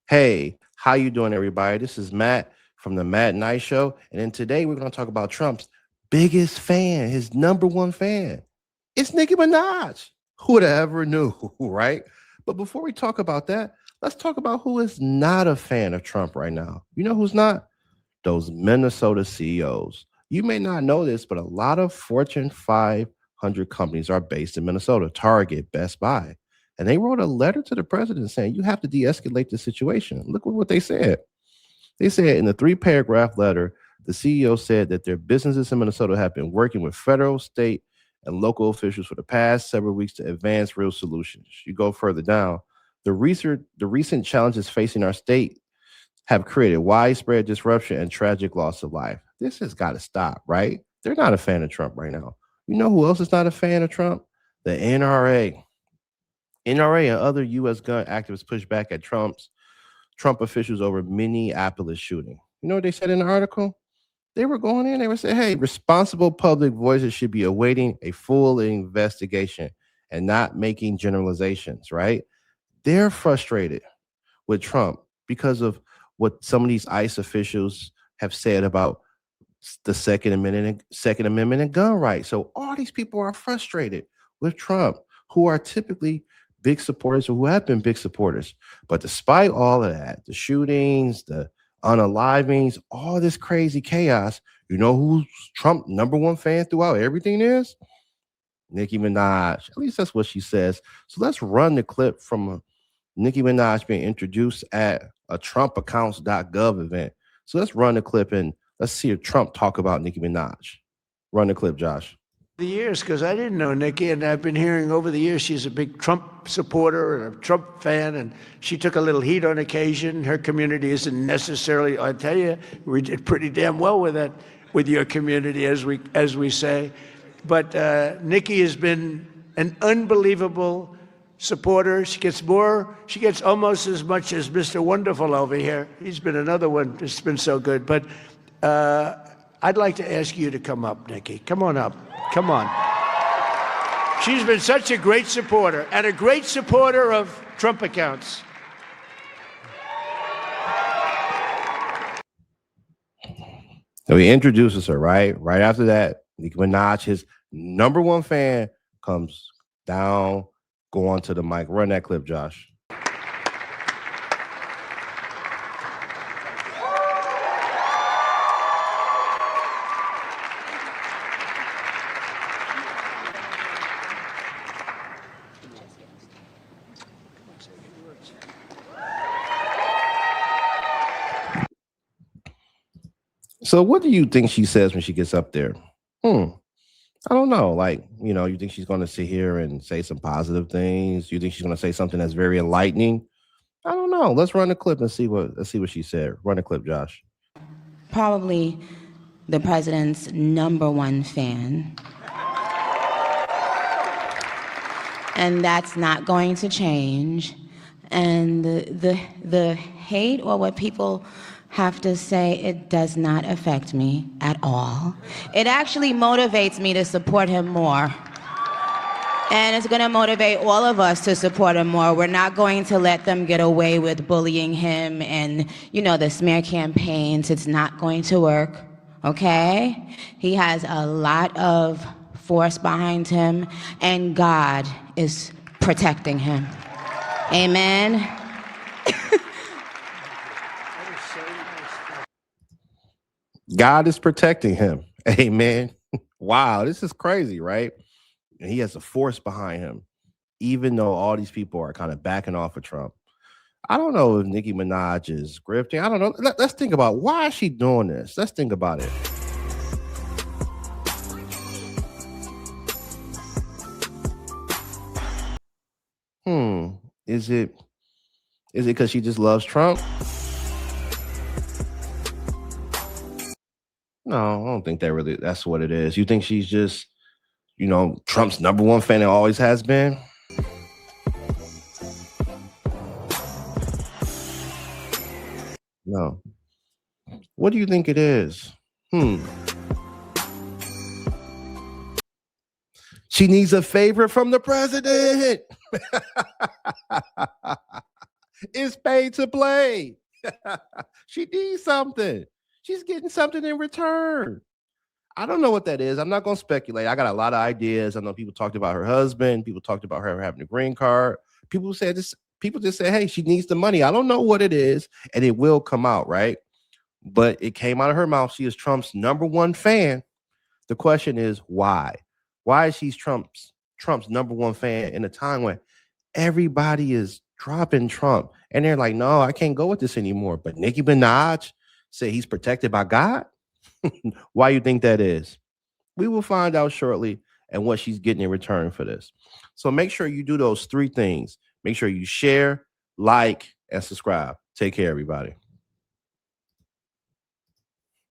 Hey, how you doing, everybody? This is Matt from the Matt Night Show, and then today we're going to talk about Trump's biggest fan, his number one fan. It's Nicki Minaj. Who would have ever knew, right? But before we talk about that, let's talk about who is not a fan of Trump right now. You know who's not? Those Minnesota CEOs. You may not know this, but a lot of Fortune 500 companies are based in Minnesota, Target, Best Buy. And they wrote a letter to the president saying, you have to de escalate the situation. Look at what they said. They said in the 3 paragraph letter, the CEO said that their businesses in Minnesota have been working with federal, state, and local officials for the past several weeks to advance real solutions. You go further down, the recent challenges facing our state have created widespread disruption and tragic loss of life. This has got to stop, right? They're not a fan of Trump right now. You know who else is not a fan of Trump? The NRA. NRA and other U.S. gun activists pushed back at Trump officials over Minneapolis shooting. You know what they said in the article? They were going in, they were saying, hey, responsible public voices should be awaiting a full investigation and not making generalizations, right? They're frustrated with Trump because of what some of these ICE officials have said about the Second Amendment and gun rights. So all these people are frustrated with Trump, who are typically big supporters or who have been big supporters. But despite all of that, the shootings, the unalivings, all this crazy chaos, you know who's Trump number one fan throughout everything is? Nicki Minaj. At least that's what she says. So let's run the clip from Nicki Minaj being introduced at a TrumpAccounts.gov event. So let's run the clip and let's see if Trump talk about Nicki Minaj. Run the clip, Josh. The years, because I didn't know Nikki, and I've been hearing over the years she's a big Trump supporter and a Trump fan, and she took a little heat on occasion. Her community isn't necessarily, I tell you, we did pretty damn well with that, with your community, as we say. But Nikki has been an unbelievable supporter. She gets almost as much as Mr. Wonderful over here. He's been another one that's been so good. But I'd like to ask you to come up, Nikki. Come on up. Come on. She's been such a great supporter, and a great supporter of Trump accounts. So he introduces her, right? Right after that, Nicki Minaj, his number one fan, comes down, go onto the mic. Run that clip, Josh. So what do you think she says when she gets up there? I don't know. Like, you think she's going to sit here and say some positive things? You think she's going to say something that's very enlightening? I don't know. Let's run the clip and let's see what she said. Run the clip, Josh. Probably the president's number one fan. And that's not going to change. And the hate, or what people have to say, it does not affect me at all. It actually motivates me to support him more. And it's going to motivate all of us to support him more. We're not going to let them get away with bullying him and, the smear campaigns. It's not going to work, okay? He has a lot of force behind him, and God is protecting him. Amen. God is protecting him. Amen. Wow, this is crazy, right? And he has a force behind him, even though all these people are kind of backing off of Trump. I don't know if Nicki Minaj is grifting. I don't know. Let's think about, why is she doing this? Let's think about it. Is it because she just loves Trump? No, I don't think that's what it is. You think she's just, Trump's number one fan and always has been? No. What do you think it is? She needs a favor from the president. It's paid to play. She needs something. She's getting something in return. I don't know what that is. I'm not going to speculate. I got a lot of ideas. I know people talked about her husband. People talked about her having a green card. People said this. People just say, hey, she needs the money. I don't know what it is, and it will come out, right? But it came out of her mouth. She is Trump's #1 fan. The question is why? Why is she Trump's #1 fan in a time when everybody is dropping Trump and they're like, no, I can't go with this anymore. But Nicki Minaj said he's protected by God. Why you think that is? We will find out shortly and what she's getting in return for this. So make sure you do those 3 things. Make sure you share, like, and subscribe. Take care, everybody.